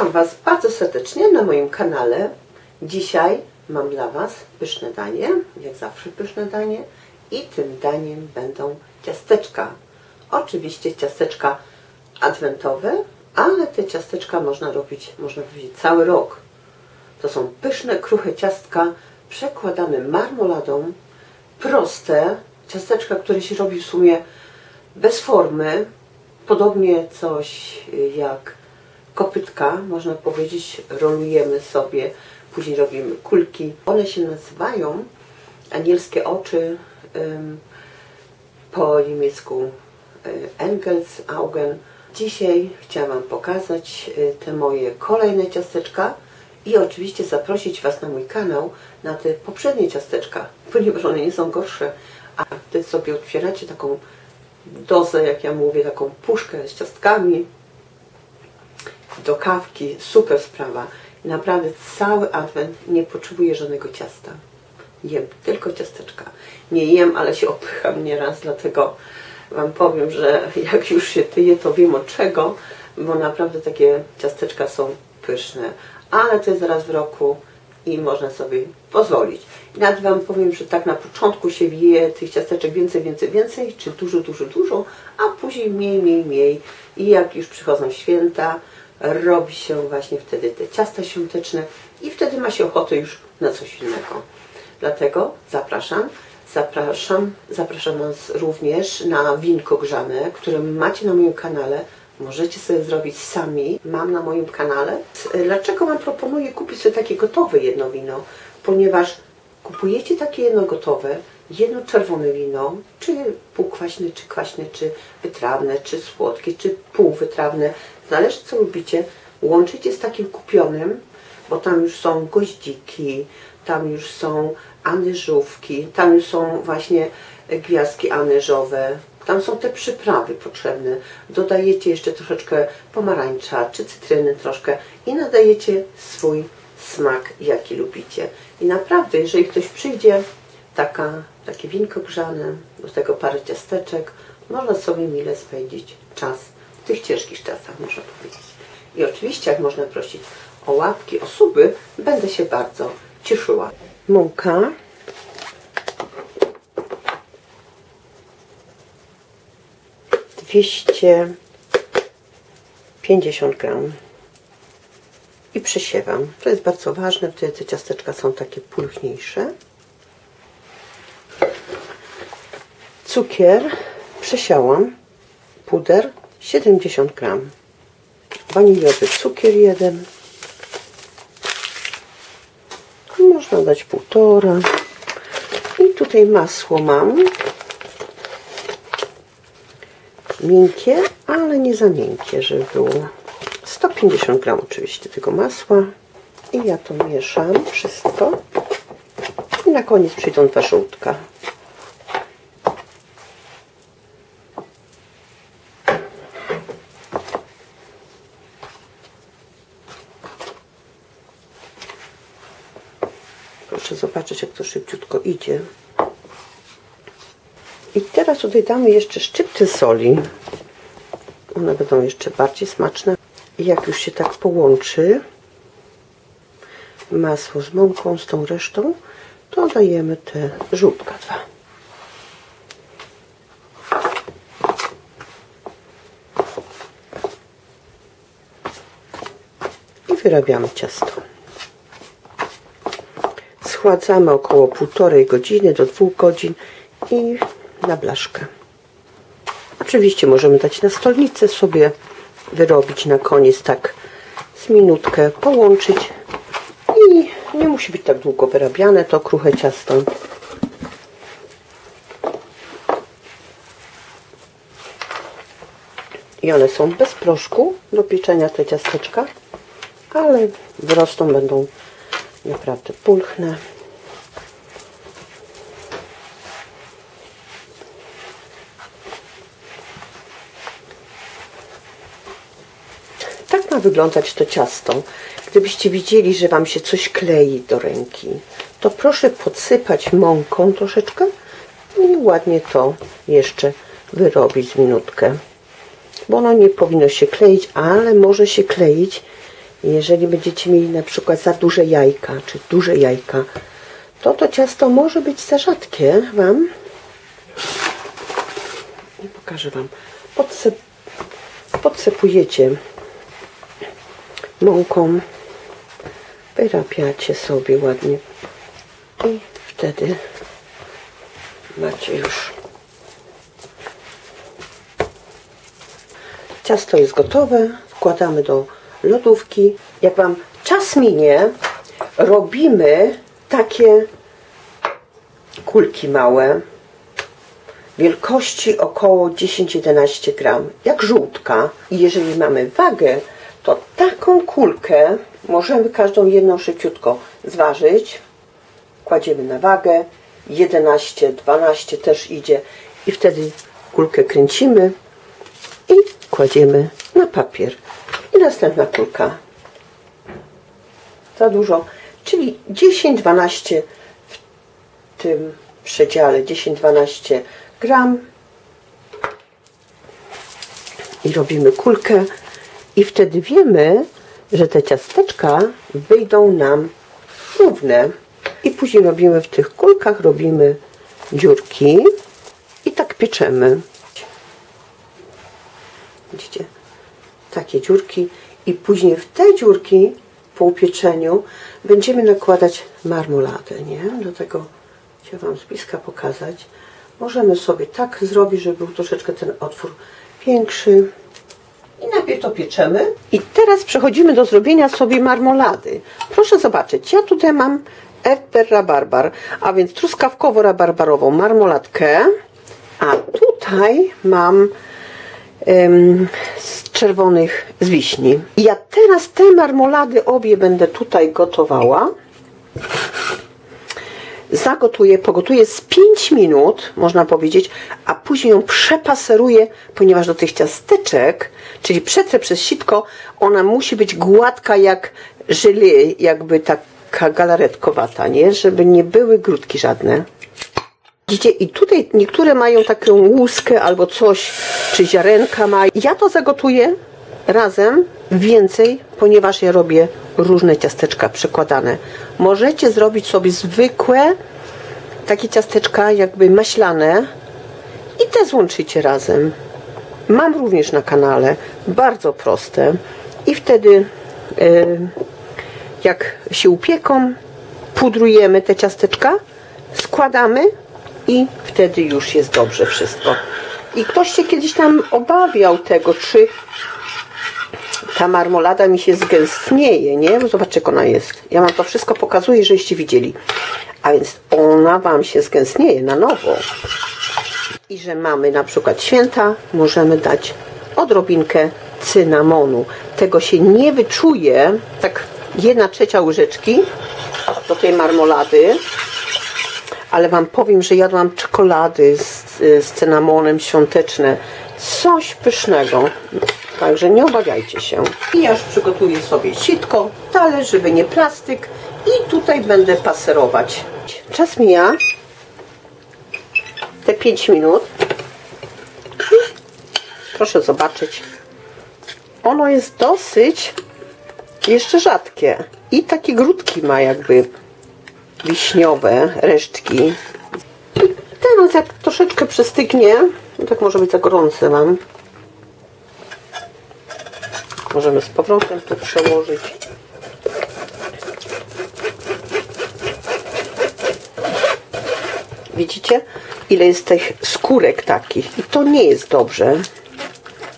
Witam Was bardzo serdecznie na moim kanale. Dzisiaj mam dla Was pyszne danie, jak zawsze pyszne danie, i tym daniem będą ciasteczka. Oczywiście ciasteczka adwentowe, ale te ciasteczka można robić, można powiedzieć, cały rok. To są pyszne, kruche ciastka przekładane marmoladą, proste ciasteczka, które się robi w sumie bez formy, podobnie coś jak kopytka, można powiedzieć, rolujemy sobie, później robimy kulki. One się nazywają anielskie oczy, po niemiecku Engelsaugen. Dzisiaj chciałam Wam pokazać te moje kolejne ciasteczka i oczywiście zaprosić Was na mój kanał, na te poprzednie ciasteczka, ponieważ one nie są gorsze, a Wy sobie otwieracie taką dozę, jak ja mówię, taką puszkę z ciastkami do kawki, super sprawa. I naprawdę cały adwent nie potrzebuję żadnego ciasta. Jem tylko ciasteczka. Nie jem, ale się opycham nieraz, dlatego Wam powiem, że jak już się tyje, to wiem od czego, bo naprawdę takie ciasteczka są pyszne. Ale to jest raz w roku i można sobie pozwolić. I nawet Wam powiem, że tak na początku się je tych ciasteczek więcej, czy dużo, a później mniej. I jak już przychodzą święta, robi się właśnie wtedy te ciasta świąteczne i wtedy ma się ochotę już na coś innego. Dlatego zapraszam Was również na winko grzane, które macie na moim kanale. Możecie sobie zrobić sami. Mam na moim kanale. Dlaczego Wam proponuję kupić sobie takie gotowe jedno wino? Ponieważ kupujecie takie jedno gotowe, jedno czerwone wino, czy półkwaśne, czy kwaśne, czy wytrawne, czy słodkie, czy półwytrawne. Zależy co lubicie. Łączycie z takim kupionym, bo tam już są goździki, tam już są anyżówki, tam już są właśnie gwiazdki anyżowe. Tam są te przyprawy potrzebne. Dodajecie jeszcze troszeczkę pomarańcza czy cytryny troszkę i nadajecie swój smak, jaki lubicie. I naprawdę, jeżeli ktoś przyjdzie, takie winko grzane, do tego parę ciasteczek, można sobie mile spędzić czas w tych ciężkich czasach, można powiedzieć. I oczywiście, jak można prosić o łapki, o suby, będę się bardzo cieszyła. Mąka. 250 gram i przesiewam. To jest bardzo ważne, wtedy te ciasteczka są takie pulchniejsze. Cukier przesiałam, puder 70 gram, waniliowy cukier 1, można dać 1,5 i tutaj masło mam. Miękkie, ale nie za miękkie, żeby było. 150 gram oczywiście tego masła i ja to mieszam wszystko i na koniec przyjdą 2 żółtka. Proszę zobaczyć, jak to szybciutko idzie. I teraz tutaj damy jeszcze szczypty soli. One będą jeszcze bardziej smaczne. I jak już się tak połączy masło z mąką, z tą resztą, to dajemy te żółtka 2. I wyrabiamy ciasto. Schładzamy około 1,5 godziny do 2 godzin i na blaszkę. Oczywiście możemy dać na stolnicę, sobie wyrobić na koniec tak z minutkę, połączyć i nie musi być tak długo wyrabiane to kruche ciasto. I one są bez proszku do pieczenia te ciasteczka, ale wyrosną, będą naprawdę pulchne. Tak ma wyglądać to ciasto. Gdybyście widzieli, że Wam się coś klei do ręki, to proszę podsypać mąką troszeczkę i ładnie to jeszcze wyrobić z minutkę. Bo ono nie powinno się kleić, ale może się kleić, Jeżeli będziecie mieli na przykład za duże jajka, czy duże jajka, to ciasto może być za rzadkie Wam. I pokażę Wam. Podsypujecie mąką, wyrabiacie sobie ładnie i wtedy macie już. Ciasto jest gotowe, wkładamy do lodówki. Jak Wam czas minie, robimy takie kulki małe, wielkości około 10-11 gram, jak żółtka. I jeżeli mamy wagę, to taką kulkę możemy każdą jedną szybciutko zważyć. Kładziemy na wagę, 11, 12 też idzie i wtedy kulkę kręcimy i kładziemy na papier. I następna kulka. Za dużo, czyli 10-12 w tym przedziale, 10-12 gram. I robimy kulkę i wtedy wiemy, że te ciasteczka wyjdą nam równe. I później robimy w tych kulkach, robimy dziurki i tak pieczemy. Widzicie? Takie dziurki i później w te dziurki po upieczeniu będziemy nakładać marmoladę, nie? Do tego chcę Wam z bliska pokazać. Możemy sobie tak zrobić, żeby był troszeczkę ten otwór większy. I najpierw to pieczemy. I teraz przechodzimy do zrobienia sobie marmolady. Proszę zobaczyć, ja tutaj mam Erdbeer Rabarbar, a więc truskawkowo-rabarbarową marmoladkę, a tutaj mam z czerwonych z wiśni. I ja teraz te marmolady obie będę tutaj gotowała. Pogotuję z 5 minut, można powiedzieć, a później ją przepaseruję, ponieważ do tych ciasteczek, czyli przetrę przez sitko, ona musi być gładka jak żeli, jakby taka galaretkowata, nie? Żeby nie były grudki żadne. Widzicie, i tutaj niektóre mają taką łuskę albo coś, czy ziarenka ma. Ja to zagotuję razem więcej, ponieważ ja robię różne ciasteczka przekładane. Możecie zrobić sobie zwykłe takie ciasteczka jakby maślane i te złączycie razem. Mam również na kanale, bardzo proste. I wtedy jak się upieką, pudrujemy te ciasteczka, składamy i wtedy już jest dobrze wszystko. I ktoś się kiedyś tam obawiał tego, czy ta marmolada mi się zgęstnieje, nie? Bo zobaczcie, jak ona jest. Ja wam to wszystko pokazuję, żebyście widzieli. A więc ona wam się zgęstnieje na nowo. I że mamy na przykład święta, możemy dać odrobinkę cynamonu. Tego się nie wyczuje, tak 1/3 łyżeczki do tej marmolady. Ale wam powiem, że jadłam czekolady z cynamonem świąteczne. Coś pysznego. Także nie obawiajcie się. I ja już przygotuję sobie sitko, talerz, żeby nie plastyk. I tutaj będę paserować. Czas mija. Te 5 minut. Proszę zobaczyć. Ono jest dosyć jeszcze rzadkie. I takie grudki ma jakby wiśniowe resztki. I teraz jak troszeczkę przystygnie, no tak może być za gorące mam. Możemy z powrotem tu przełożyć. Widzicie, ile jest tych skórek takich? I to nie jest dobrze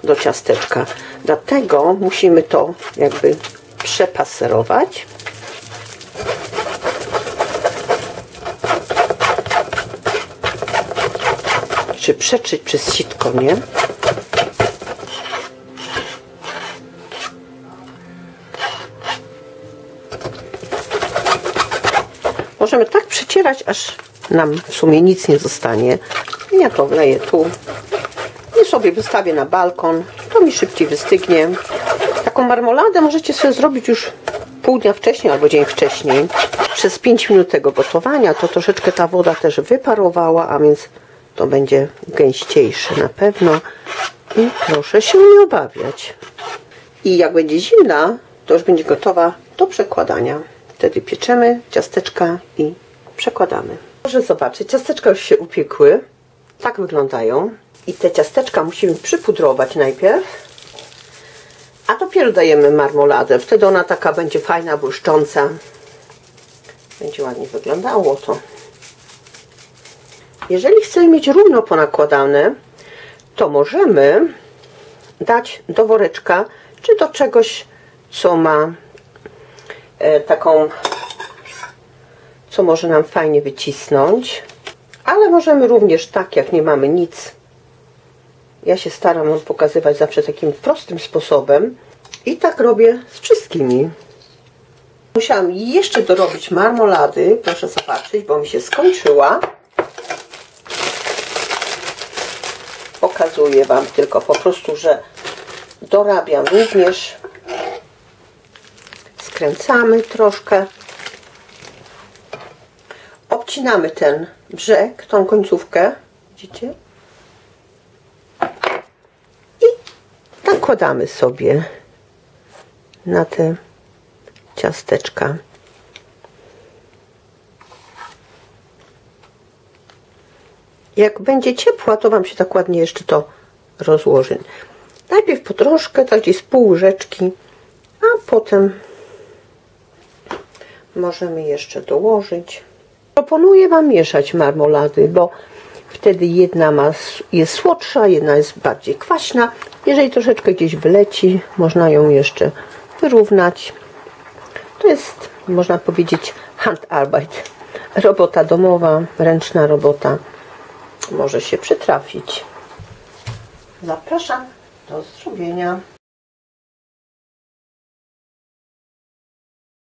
do ciasteczka. Dlatego musimy to jakby przepaserować. Czy przeczyć przez sitko, nie? Możemy tak przecierać, aż nam w sumie nic nie zostanie. Ja to wleję tu i sobie wystawię na balkon. To mi szybciej wystygnie. Taką marmoladę możecie sobie zrobić już pół dnia wcześniej albo dzień wcześniej. Przez 5 minut tego gotowania to troszeczkę ta woda też wyparowała, a więc to będzie gęściejsze na pewno. I proszę się nie obawiać. I jak będzie zimna, to już będzie gotowa do przekładania. Wtedy pieczemy ciasteczka i przekładamy. Proszę zobaczyć, ciasteczka już się upiekły. Tak wyglądają. I te ciasteczka musimy przypudrować najpierw, a dopiero dajemy marmoladę. Wtedy ona taka będzie fajna, błyszcząca. Będzie ładnie wyglądało to. Jeżeli chcemy mieć równo ponakładane, to możemy dać do woreczka, czy do czegoś, co ma taką, co może nam fajnie wycisnąć. Ale możemy również tak, jak nie mamy nic. Ja się staram wam pokazywać zawsze takim prostym sposobem. I tak robię z wszystkimi. Musiałam jeszcze dorobić marmolady. Proszę zobaczyć, bo mi się skończyła. Pokazuję wam tylko po prostu, że dorabiam również. Skręcamy troszkę. Obcinamy ten brzeg, tą końcówkę. Widzicie? I nakładamy sobie na te ciasteczka. Jak będzie ciepła, to wam się tak ładnie jeszcze to rozłoży. Najpierw po troszkę, tak gdzieś z pół łyżeczki, a potem możemy jeszcze dołożyć. Proponuję wam mieszać marmolady, bo wtedy jedna jest słodsza, jedna jest bardziej kwaśna. Jeżeli troszeczkę gdzieś wyleci, można ją jeszcze wyrównać. To jest, można powiedzieć, Handarbeit. Robota domowa, ręczna robota. Może się przytrafić. Zapraszam do zrobienia.